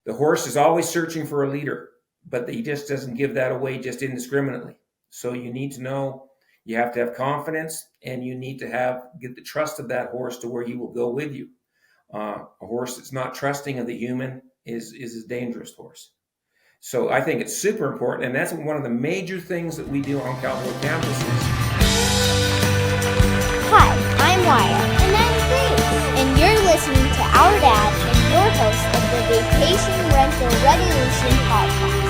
The horse is always searching for a leader, but he just doesn't give that away just indiscriminately. So you need to know, you have to have confidence, and you need to get the trust of that horse to where he will go with you. A horse that's not trusting of the human is a dangerous horse. So I think it's super important, and that's one of the major things that we do on Cowboy Campuses. Hi, I'm Wyatt. And I'm Grace. And you're listening to Our Dad and your host of the Vacation Rental Revolution podcast.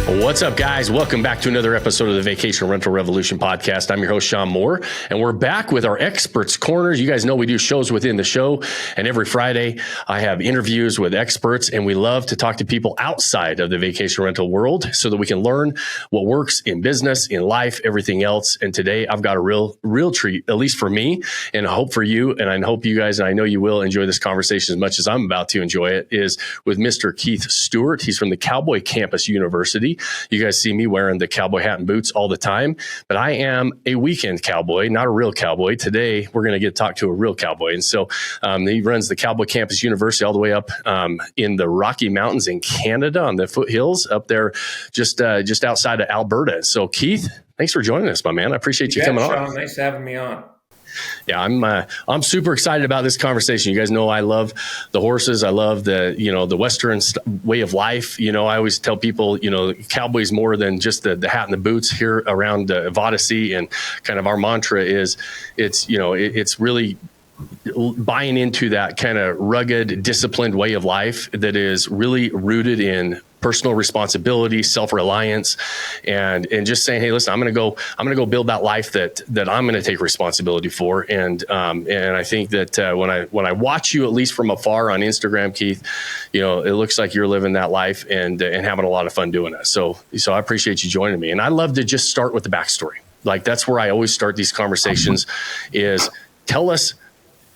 What's up, guys? Welcome back to another episode of the Vacation Rental Revolution podcast. I'm your host, Shawn Moore, and we're back with our Experts Corners. You guys know we do shows within the show, and every Friday I have interviews with experts, and we love to talk to people outside of the vacation rental world so that we can learn what works in business, in life, everything else. And today I've got a real treat, at least for me, and I hope for you, and I hope you guys, and I know you will enjoy this conversation as much as I'm about to enjoy it, is with Mr. Keith Stewart. He's from the Cowboy Campus University. You guys see me wearing the cowboy hat and boots all the time, but I am a weekend cowboy, not a real cowboy. Today, we're going to get to talk to a real cowboy. And so he runs the Cowboy Campus University all the way up in the Rocky Mountains in Canada on the foothills up there, just outside of Alberta. So Keith, thanks for joining us, my man. I appreciate you coming on. Nice having me on. Yeah, I'm super excited about this conversation. You guys know I love the horses. I love the Western way of life. I always tell people, cowboys more than just the hat and the boots here around Vodyssey, and kind of our mantra is it's really buying into that kind of rugged, disciplined way of life that is really rooted in personal responsibility, self-reliance, and just saying, hey, listen, I'm going to go build that life that I'm going to take responsibility for. And I think that when I watch you, at least from afar on Instagram, Keith, it looks like you're living that life and having a lot of fun doing it. So I appreciate you joining me. And I love to just start with the backstory. Like, that's where I always start these conversations is tell us,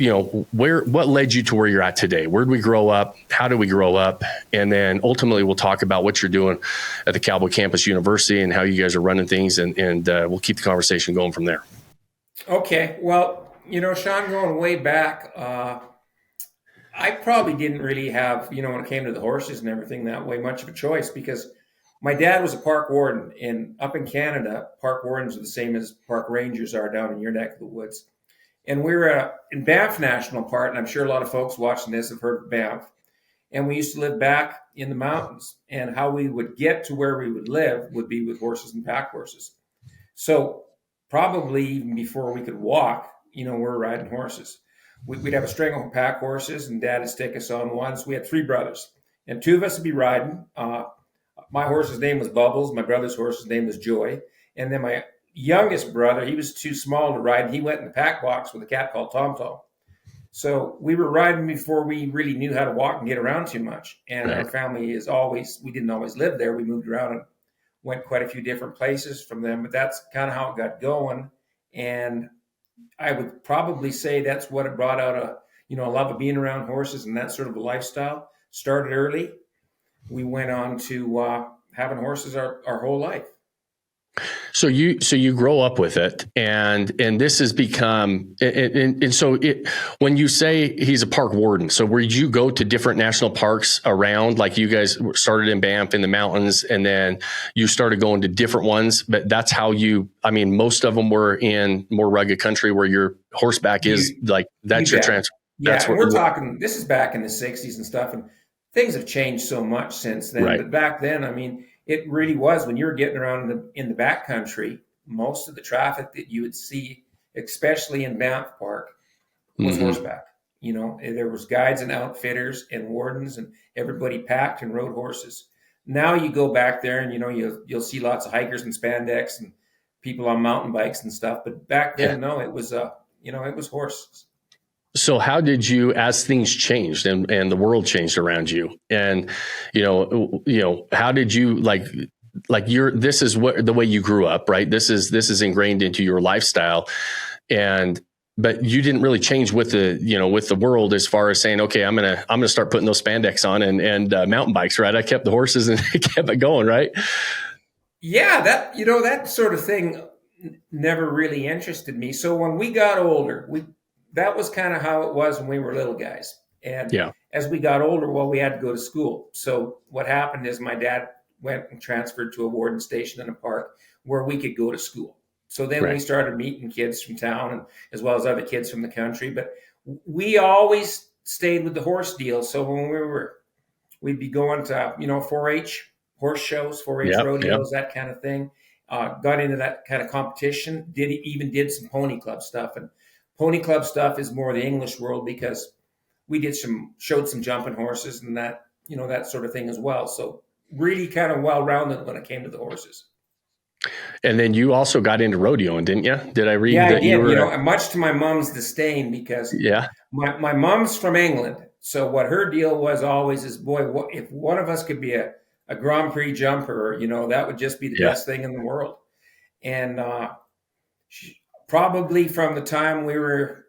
what led you to where you're at today? Where did we grow up? How did we grow up? And then ultimately we'll talk about what you're doing at the Cowboy Campus University and how you guys are running things. And we'll keep the conversation going from there. Okay. Well, Shawn, going way back, I probably didn't really have, when it came to the horses and everything that way, much of a choice, because my dad was a park warden, and up in Canada, park wardens are the same as park rangers are down in your neck of the woods. And we were in Banff National Park, and I'm sure a lot of folks watching this have heard of Banff. And we used to live back in the mountains, and how we would get to where we would live would be with horses and pack horses. So probably even before we could walk, we're riding horses. We'd have a string of pack horses, and Dad would stick us on one. So we had three brothers, and two of us would be riding. My horse's name was Bubbles. My brother's horse's name was Joy. And then my youngest brother, he was too small to ride. He went in the pack box with a cat called Tom Tom. So we were riding before we really knew how to walk and get around too much. And Our family we didn't always live there. We moved around and went quite a few different places from them, but that's kind of how it got going. And I would probably say that's what it brought out a love of being around horses and that sort of a lifestyle. Started early. We went on to having horses our whole life. So you grow up with it, and this has become, and so when you say he's a park warden, so where you go to different national parks around, like you guys started in Banff in the mountains, and then you started going to different ones, but that's how most of them were in more rugged country where your horseback is like, that's your transfer. Yeah, and we're talking, this is back in the 60s and stuff, and things have changed so much since then. Right. But back then, it really was, when you were getting around in the backcountry, most of the traffic that you would see, especially in Banff Park, was horseback. There was guides and outfitters and wardens, and everybody packed and rode horses. Now you go back there and, you'll see lots of hikers and spandex and people on mountain bikes and stuff. But back then, no, it was, it was horses. So how did you, as things changed and the world changed around you, and how did you this is the way you grew up, right? This is ingrained into your lifestyle, but you didn't really change with the world as far as saying, okay, I'm gonna start putting those spandex on and mountain bikes, right? I kept the horses and kept it going, right? Yeah, that sort of thing never really interested me. So when we got older, that was kind of how it was when we were little guys. And Yeah. as we got older, well, we had to go to school. So what happened is my dad went and transferred to a warden station in a park where we could go to school. So then we Right. started meeting kids from town and as well as other kids from the country. But we always stayed with the horse deal. So when we'd be going to, 4-H horse shows, 4-H Yep. Yep. rodeos, that kind of thing. Got into that kind of competition. Did some pony club stuff, and pony club stuff is more the English world because we showed some jumping horses and that, that sort of thing as well. So really kind of well-rounded when it came to the horses. And then you also got into rodeoing, didn't you? Did I read Yeah, that I did. you were? Much to my mom's disdain because Yeah. my mom's from England. So what her deal was always is, boy, if one of us could be a Grand Prix jumper, that would just be the Yeah. best thing in the world. And probably from the time we were,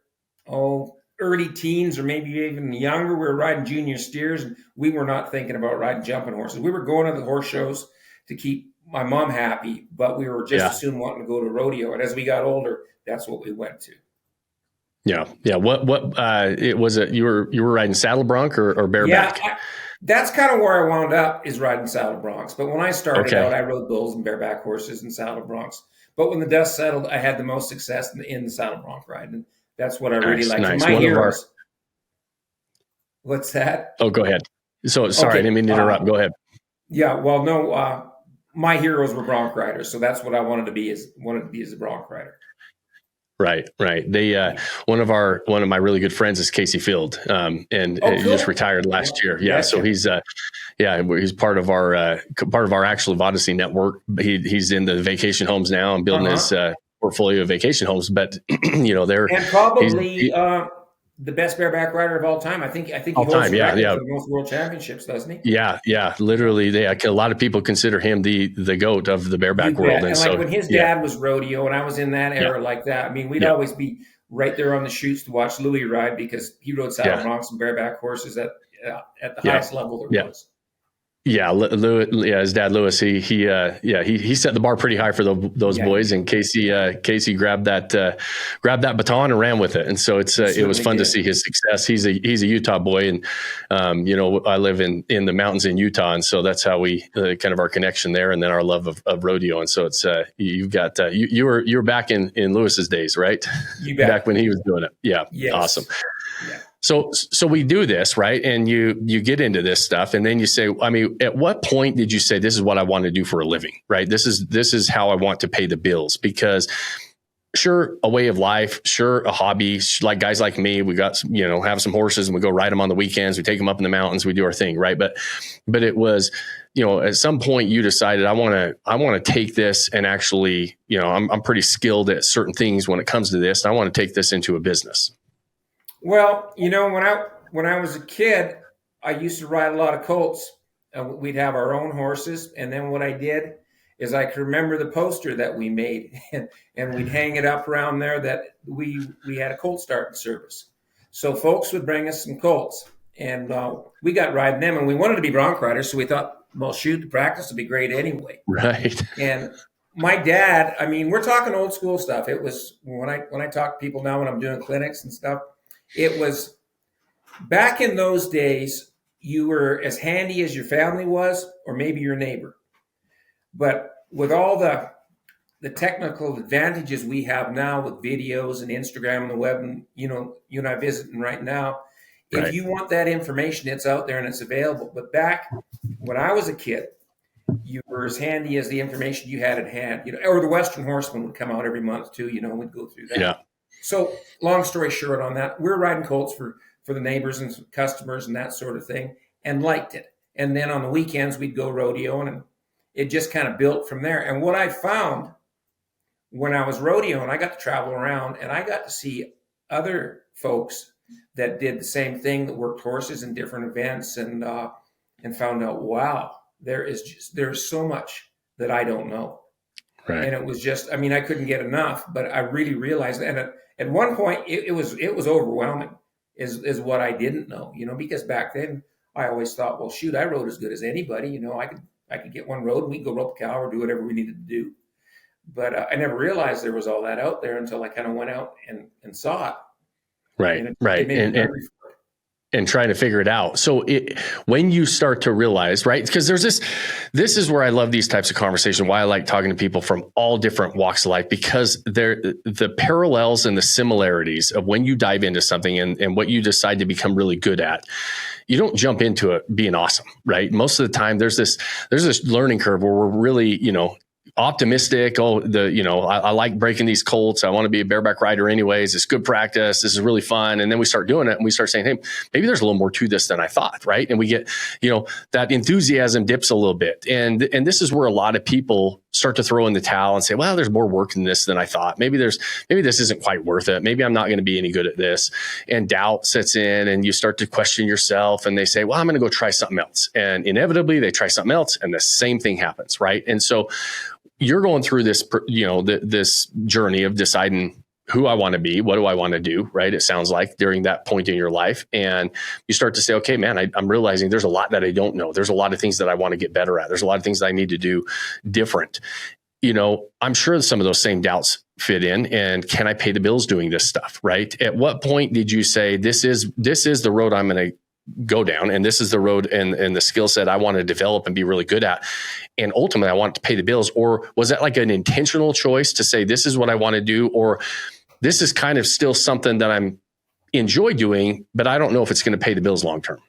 early teens or maybe even younger, we were riding junior steers, and we were not thinking about riding jumping horses. We were going to the horse shows to keep my mom happy, but we were just as soon wanting to go to rodeo. And as we got older, that's what we went to. Yeah. Yeah. What it was it you were riding saddle bronc or bareback? Yeah, that's kind of where I wound up, is riding saddle broncs. But when I started out, I rode bulls and bareback horses and saddle broncs. But when the dust settled, I had the most success in the saddle bronc ride. And that's what I really like. Nice. My heroes. What's that? Oh, go ahead. So sorry, I didn't mean to interrupt. Go ahead. Yeah, well, no, my heroes were bronc riders, so that's what I wanted to be as a bronc rider. Right. They one of my really good friends is Casey Field, and he just retired last year. Yeah, so he's part of our actual Vodyssey network. He's in the vacation homes now and building his portfolio of vacation homes. But they're and probably the best bareback rider of all time. I think he holds the record for most world championships, doesn't he? Yeah. Literally, a lot of people consider him the goat of the bareback world. And so when his dad was rodeo, and I was in that era like that. I mean, we'd always be right there on the chutes to watch Louis ride because he rode saddle broncs and bareback horses at the highest level there was. Yeah, his dad Louis, he set the bar pretty high for those boys, and Casey grabbed that baton and ran with it, and so it was fun to see his success. He's a Utah boy, and I live in the mountains in Utah, and so that's how we kind of our connection there, and then our love of rodeo, and so it's you've got you were back in Louis's days, right? You bet. Back when he was doing it, yes. Awesome. Yeah. So we do this, right? And you get into this stuff, and then you say, I mean, at what point did you say, this is what I want to do for a living, right? This is how I want to pay the bills? Because sure, a way of life, sure, a hobby, like guys like me, we got, have some horses and we go ride them on the weekends. We take them up in the mountains, we do our thing, right? But it was, at some point you decided, I want to take this and actually, I'm pretty skilled at certain things when it comes to this. And I want to take this into a business. Well, when I was a kid, I used to ride a lot of colts. We'd have our own horses, and then what I did is I could remember the poster that we made, and we'd hang it up around there that we had a colt starting service. So folks would bring us some colts, and we got riding them, and we wanted to be bronc riders, so we thought, well, shoot, the practice would be great anyway. Right. And my dad, I mean, we're talking old school stuff. It was when I talk to people now when I'm doing clinics and stuff. It was back in those days, you were as handy as your family was, or maybe your neighbor. But with all the technical advantages we have now with videos and Instagram and the web, and you and I visiting right now, if you want that information, it's out there and it's available. But back when I was a kid, you were as handy as the information you had at hand. Or the Western Horseman would come out every month too. We'd go through that. Yeah. So long story short on that, we're riding colts for the neighbors and customers and that sort of thing, and liked it. And then on the weekends, we'd go rodeoing, and it just kind of built from there. And what I found when I was rodeoing, I got to travel around, and I got to see other folks that did the same thing, that worked horses in different events, and found out, wow, there's so much that I don't know. Right. And it was just, I couldn't get enough, but I really realized that. And at one point it was overwhelming is what I didn't know, because back then I always thought, well, shoot, I rode as good as anybody. I could get one road and we could go rope a cow or do whatever we needed to do. But I never realized there was all that out there until I kind of went out and saw it. Right. And right. and trying to figure it out. So when you start to realize, right? Because this is where I love these types of conversation, why I like talking to people from all different walks of life, because the parallels and the similarities of when you dive into something and what you decide to become really good at, you don't jump into it being awesome, right? Most of the time there's this learning curve where we're really, optimistic. I like breaking these colts. I want to be a bareback rider anyways. It's good practice. This is really fun. And then we start doing it and we start saying, hey, maybe there's a little more to this than I thought. Right. And we get, that enthusiasm dips a little bit. And this is where a lot of people start to throw in the towel and say, well, there's more work in this than I thought. Maybe this isn't quite worth it. Maybe I'm not going to be any good at this. And doubt sets in and you start to question yourself and they say, well, I'm going to go try something else. And inevitably they try something else and the same thing happens. Right. And so you're going through this, this journey of deciding who I want to be, what do I want to do, right? It sounds like during that point in your life. And you start to say, okay, man, I'm realizing there's a lot that I don't know. There's a lot of things that I want to get better at. There's a lot of things that I need to do different. I'm sure some of those same doubts fit in. And can I pay the bills doing this stuff, right? At what point did you say, this is the road I'm going to go down, and this is the road and the skill set I want to develop and be really good at, and ultimately I want to pay the bills? Or was that like an intentional choice to say, this is what I want to do, or this is kind of still something that I'm enjoy doing, but I don't know if it's going to pay the bills long term?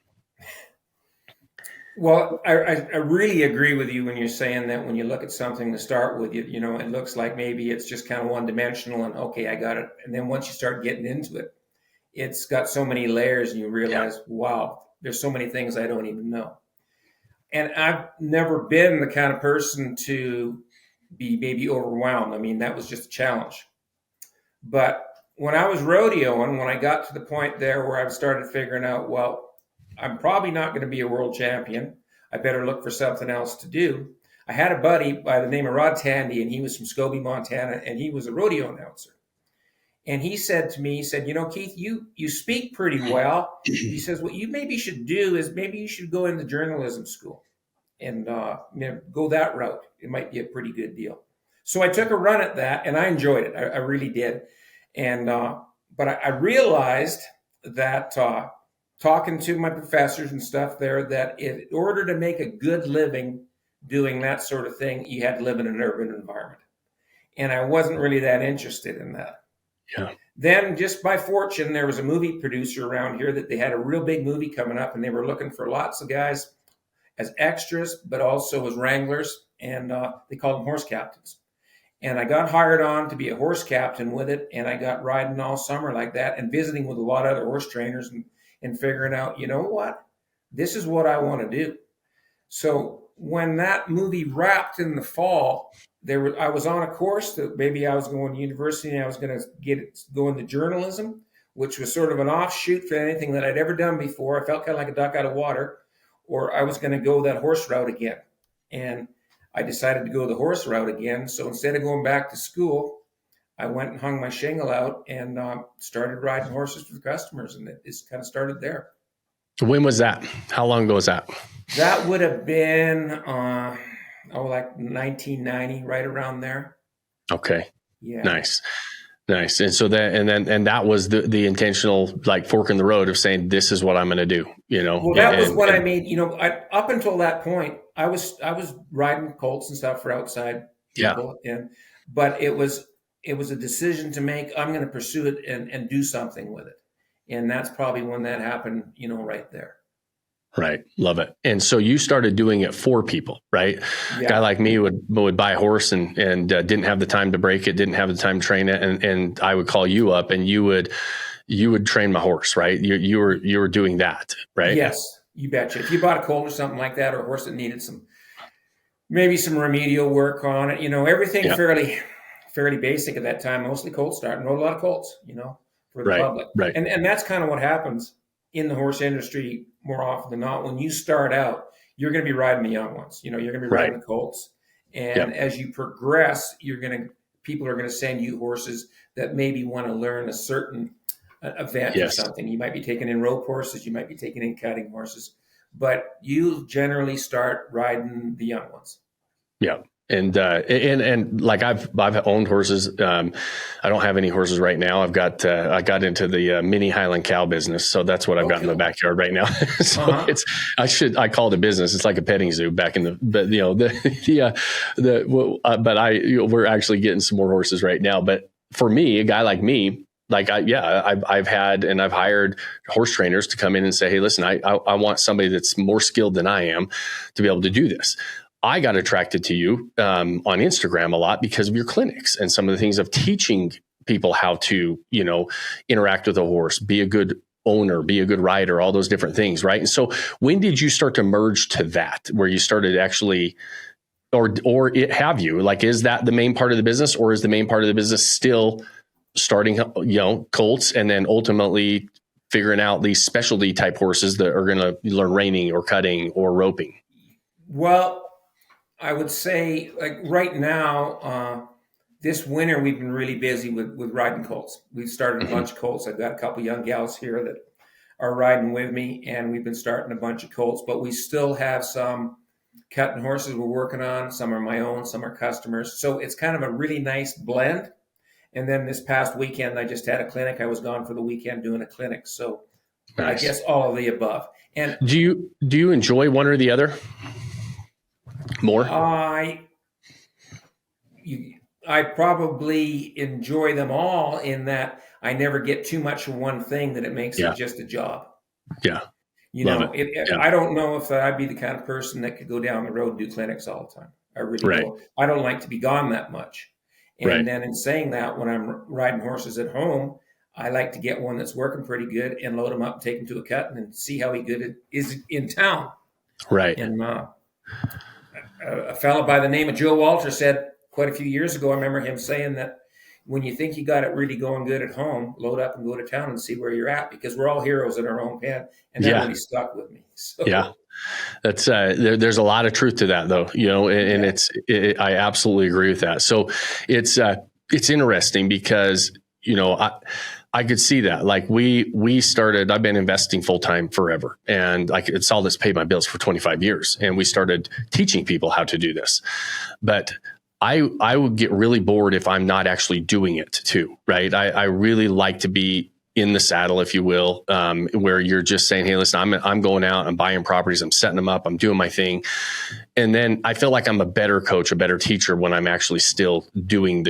Well, I really agree with you when you're saying that when you look at something to start with, it looks like maybe it's just kind of one dimensional and okay, I got it. And then once you start getting into it, it's got so many layers and you realize, wow, there's so many things I don't even know. And I've never been the kind of person to be maybe overwhelmed. I mean, that was just a challenge. But when I was rodeoing, when I got to the point there where I started figuring out, well, I'm probably not going to be a world champion. I better look for something else to do. I had a buddy by the name of Rod Tandy, and he was from Scobie, Montana, and he was a rodeo announcer. And he said to me, Keith, you speak pretty well. He says, what you maybe should do is maybe you should go into journalism school and go that route. It might be a pretty good deal. So I took a run at that, and I enjoyed it. I really did. And but I realized that talking to my professors and stuff there, that in order to make a good living doing that sort of thing, you had to live in an urban environment. And I wasn't really that interested in that. Yeah. Then just by fortune, there was a movie producer around here that they had a real big movie coming up, and they were looking for lots of guys as extras, but also as wranglers. And they called them horse captains. And I got hired on to be a horse captain with it. And I got riding all summer like that and visiting with a lot of other horse trainers and figuring out, what, this is what I want to do. So when that movie wrapped in the fall, I was on a course that maybe I was going to university and I was going to go into journalism, which was sort of an offshoot for anything that I'd ever done before. I felt kind of like a duck out of water, or I was going to go that horse route again. And I decided to go the horse route again. So instead of going back to school, I went and hung my shingle out and started riding horses for the customers. And it just kind of started there. When was that? How long ago was that? That would have been, like 1990, right around there. Okay. Yeah. Nice. And so that was the intentional, like, fork in the road of saying, this is what I'm going to do, Well, that was what I made, up until that point, I was riding colts and stuff for outside people. Yeah. But it was a decision to make. I'm going to pursue it and do something with it. And that's probably when that happened, right there. Right. Love it. And so you started doing it for people, right? Yeah. A guy like me would buy a horse and didn't have the time to break it, didn't have the time to train it. And I would call you up and you would train my horse, right? You were doing that, right? Yes, you betcha. If you bought a colt or something like that, or a horse that needed maybe some remedial work on it, everything fairly basic at that time, mostly colt start, rode a lot of colts, for the public. Right. And that's kind of what happens in the horse industry more often than not. When you start out, you're going to be riding the young ones. You're going to be riding the colts. And as you progress, people are going to send you horses that maybe want to learn a certain event or something. You might be taking in rope horses. You might be taking in cutting horses. But you generally start riding the young ones. Yeah. And like I've owned horses. I don't have any horses right now. I got into the mini Highland cow business. So that's what I've got in my backyard right now. So I call it a business. It's like a petting zoo back in we're actually getting some more horses right now. But for me, a guy like me, I've hired horse trainers to come in and say, hey, listen, I want somebody that's more skilled than I am to be able to do this. I got attracted to you on Instagram a lot because of your clinics and some of the things of teaching people how to, interact with a horse, be a good owner, be a good rider, all those different things, right? And so when did you start to merge to that, where you started actually, is that the main part of the business, or is the main part of the business still starting, colts and then ultimately figuring out these specialty type horses that are going to learn reining or cutting or roping? Well, I would say, like right now, this winter we've been really busy with riding colts. We've started a bunch of colts. I've got a couple young gals here that are riding with me, and we've been starting a bunch of colts. But we still have some cutting horses we're working on. Some are my own, some are customers. So it's kind of a really nice blend. And then this past weekend, I just had a clinic. I was gone for the weekend doing a clinic. So nice. I guess all of the above. And do you enjoy one or the other more? I probably enjoy them all in that I never get too much of one thing that it makes it just a job. Yeah. I don't know if I'd be the kind of person that could go down the road and do clinics all the time. I really don't. I don't like to be gone that much. And then in saying that, when I'm riding horses at home, I like to get one that's working pretty good and load him up, take him to a cut, and see how good it is in town. Right. And a fellow by the name of Joe Walter said quite a few years ago, I remember him saying that when you think you got it really going good at home, load up and go to town and see where you're at, because we're all heroes in our own pen. And that really stuck with me. So. Yeah. That's there's a lot of truth to that, though, and I absolutely agree with that. So it's interesting because, I could see that. Like we started, I've been investing full time forever, and it's all that's paid my bills for 25 years. And we started teaching people how to do this, but I would get really bored if I'm not actually doing it too. Right. I really like to be in the saddle, if you will, where you're just saying, hey, listen, I'm going out, I'm buying properties, I'm setting them up, I'm doing my thing. And then I feel like I'm a better coach, a better teacher when I'm actually still playing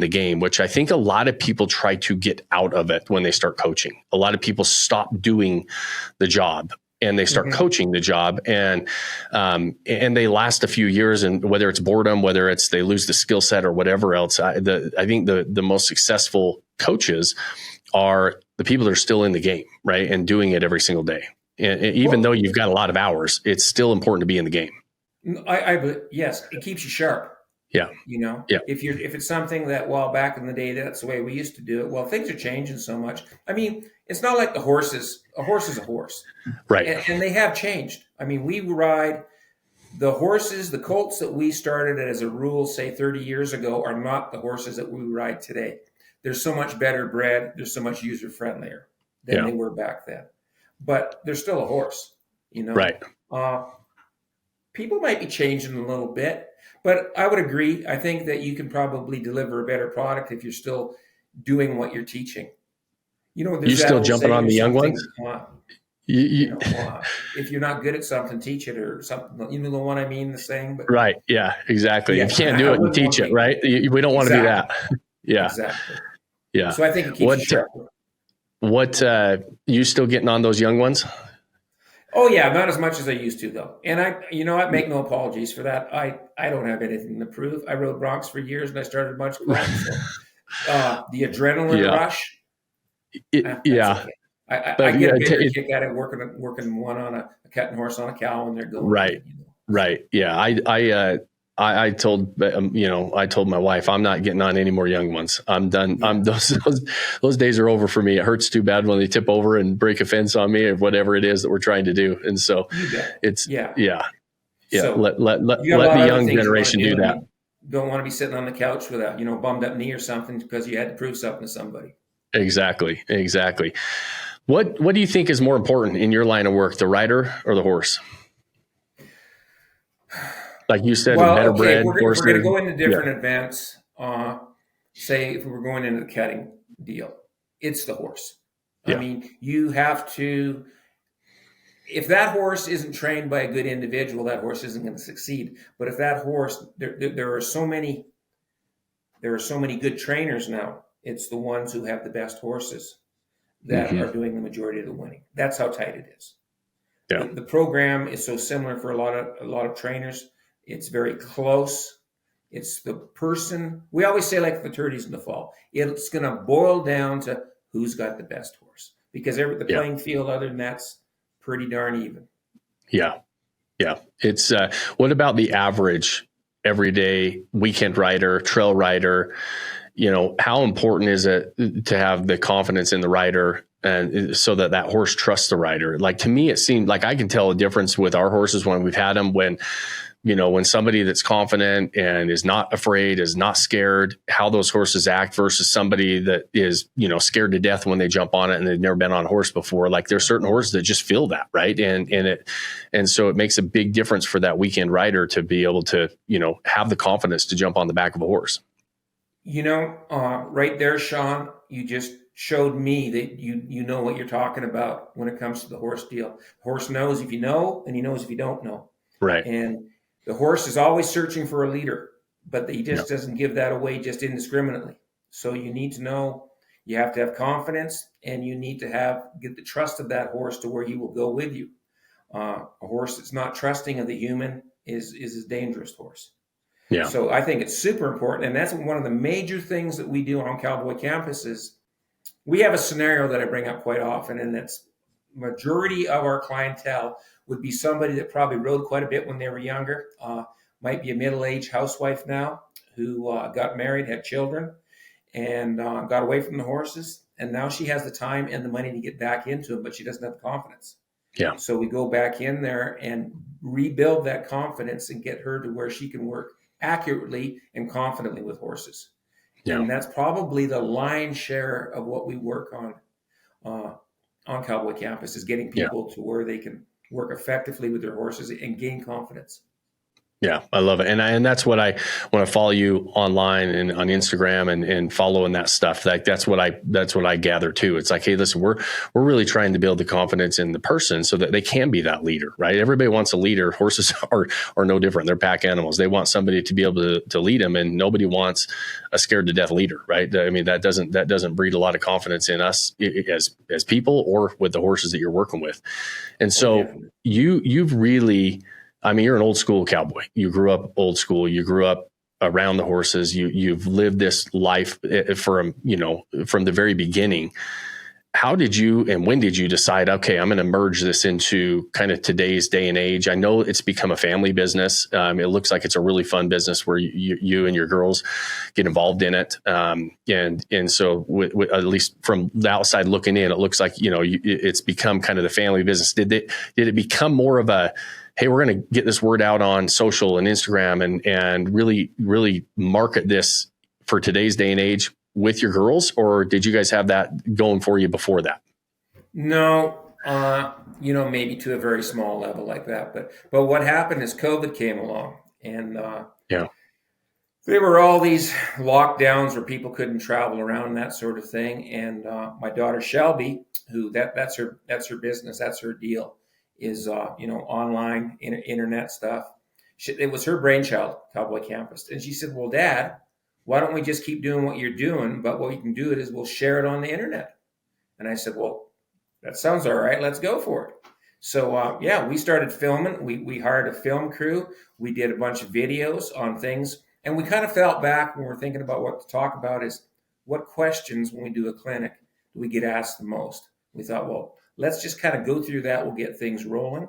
the game, which I think a lot of people try to get out of it when they start coaching. A lot of people stop doing the job and they start coaching the job, and they last a few years, and whether it's boredom, whether it's they lose the skill set or whatever else, I think the most successful coaches are the people that are still in the game, right? And doing it every single day. And even though you've got a lot of hours, it's still important to be in the game. Yes, it keeps you sharp. Yeah. If it's something that, back in the day, that's the way we used to do it. Well, things are changing so much. I mean, it's not like the horses. A horse is a horse. Right. And they have changed. I mean, we ride the horses, the colts that we started as a rule, say 30 years ago, are not the horses that we ride today. They're so much better bred. They're so much user friendlier than they were back then. But they're still a horse, Right. People might be changing a little bit, but I would agree. I think that you can probably deliver a better product if you're still doing what you're teaching. You're still jumping on the young ones? If you're not good at something, teach it or something. You know what I mean? The saying. But, right. Yeah, exactly. You can't do it and teach it, right? We don't want to do that. Yeah. Exactly. Yeah. So I think it keeps you sharp. What you still getting on those young ones? Oh yeah, not as much as I used to though. And I make no apologies for that. I don't have anything to prove. I rode broncs for years and I started a bunch of clients. So, the adrenaline rush. Yeah. I get a bigger kick at it working one on a cutting horse on a cow when they're going. Right. Right. Yeah. I told my wife, I'm not getting on any more young ones. I'm done. Those days are over for me. It hurts too bad when they tip over and break a fence on me or whatever it is that we're trying to do. And so it's, So let the young generation do that. Don't want to be sitting on the couch with a, bummed up knee or something because you had to prove something to somebody. Exactly. What do you think is more important in your line of work, the rider or the horse? like you said, Well, better okay, bred if we're horses. going to go into different events, say if we were going into the cutting deal, it's the horse. I mean, you have to, if that horse isn't trained by a good individual, that horse isn't going to succeed. But if that horse, there are so many good trainers now. It's the ones who have the best horses that are doing the majority of the winning. That's how tight it is. Yeah. The program is so similar for a lot of trainers. It's very close. It's the person. We always say, like the turkeys in the fall, it's going to boil down to who's got the best horse, because the playing field other than that's pretty darn even. Yeah. It's what about the average everyday weekend rider, trail rider? How important is it to have the confidence in the rider, and so that horse trusts the rider? Like, to me, it seemed like I can tell a difference with our horses when we've had them, when somebody that's confident and is not afraid, is not scared, how those horses act versus somebody that is, scared to death when they jump on it and they've never been on a horse before. Like, there's certain horses that just feel that, right? And so it makes a big difference for that weekend rider to be able to, have the confidence to jump on the back of a horse. Right there, Shawn, you just showed me that you know what you're talking about when it comes to the horse deal. The horse knows if you know, and he knows if you don't know. Right. And the horse is always searching for a leader, but he just doesn't give that away just indiscriminately. So you need to know, you have to have confidence, and you need to get the trust of that horse to where he will go with you. A horse that's not trusting of the human is a dangerous horse. Yeah. So I think it's super important. And that's one of the major things that we do on Cowboy Campus is we have a scenario that I bring up quite often, and that's majority of our clientele would be somebody that probably rode quite a bit when they were younger, might be a middle-aged housewife now who got married, had children, and got away from the horses. And now she has the time and the money to get back into them, but she doesn't have the confidence. Yeah. So we go back in there and rebuild that confidence and get her to where she can work accurately and confidently with horses. Yeah. And that's probably the lion's share of what we work on Cowboy Campus, is getting people to where they can work effectively with their horses and gain confidence. Yeah, I love it. And that's what when I follow you online and on Instagram and following that stuff, like that's what I gather too. It's like, hey, listen, we're really trying to build the confidence in the person so that they can be that leader, right? Everybody wants a leader. Horses are no different. They're pack animals. They want somebody to be able to lead them, and nobody wants a scared to death leader, right? I mean, that doesn't breed a lot of confidence in us as people or with the horses that you're working with. And so you've really, I mean, you're an old school cowboy. You grew up old school. You grew up around the horses. You've lived this life from the very beginning. How did you and when did you decide, okay, I'm going to merge this into kind of today's day and age? I know it's become a family business. It looks like it's a really fun business where you and your girls get involved in it. And so at least from the outside looking in, it looks like, it's become kind of the family business. Did it become more of a, hey, we're going to get this word out on social and Instagram and really, really market this for today's day and age with your girls? Or did you guys have that going for you before that? No, maybe to a very small level like that. But what happened is COVID came along, and there were all these lockdowns where people couldn't travel around and that sort of thing. And my daughter Shelby, who that's her business, that's her deal, is online internet stuff. It was her brainchild, Cowboy Campus, and she said, "Well, Dad, why don't we just keep doing what you're doing? But what we can do is we'll share it on the internet." And I said, "Well, that sounds all right. Let's go for it." So we started filming. We hired a film crew. We did a bunch of videos on things, and we kind of felt back when we're thinking about what to talk about is what questions when we do a clinic do we get asked the most. We thought, well, let's just kind of go through that. We'll get things rolling.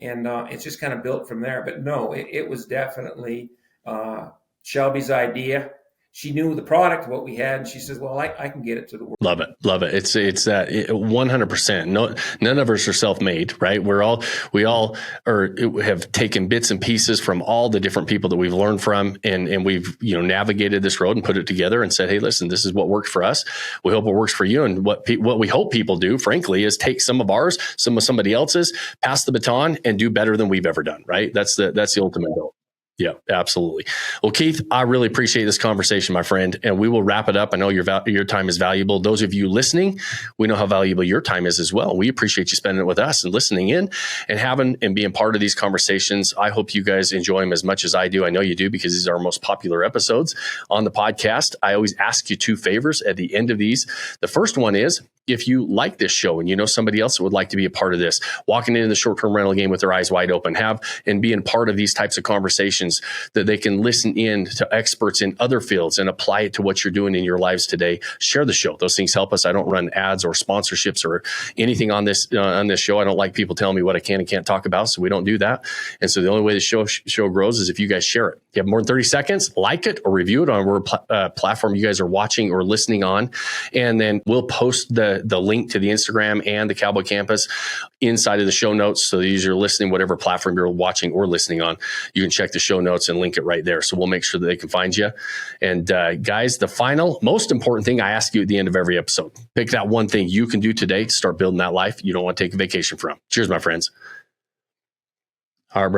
And it's just kind of built from there. But no, it was definitely Shelby's idea. She knew the product, what we had, and she says, well, I can get it to the world. Love it. It's that 100%. No, none of us are self-made, right? We all have taken bits and pieces from all the different people that we've learned from, and we've, navigated this road and put it together and said, hey, listen, this is what worked for us. We hope it works for you. And what we hope people do, frankly, is take some of ours, some of somebody else's, pass the baton, and do better than we've ever done, right? That's the ultimate goal. Yeah, absolutely. Well, Keith, I really appreciate this conversation, my friend, and we will wrap it up. I know your time is valuable. Those of you listening, we know how valuable your time is as well. We appreciate you spending it with us and listening in and having and being part of these conversations. I hope you guys enjoy them as much as I do. I know you do, because these are our most popular episodes on the podcast. I always ask you 2 favors at the end of these. The first one is, if you like this show and you know somebody else that would like to be a part of this, walking into the short-term rental game with their eyes wide open, and being part of these types of conversations, that they can listen in to experts in other fields and apply it to what you're doing in your lives today, share the show. Those things help us. I don't run ads or sponsorships or anything on this show. I don't like people telling me what I can and can't talk about, so we don't do that. And so the only way the show grows is if you guys share it. If you have more than 30 seconds, like it or review it on whatever platform you guys are watching or listening on. And then we'll post the link to the Instagram and the Cowboy Campus inside of the show notes. So as you're listening, whatever platform you're watching or listening on, you can check the show notes and link it right there. So we'll make sure that they can find you. And guys, the final, most important thing I ask you at the end of every episode, pick that one thing you can do today to start building that life you don't want to take a vacation from. Cheers, my friends. All right, bro.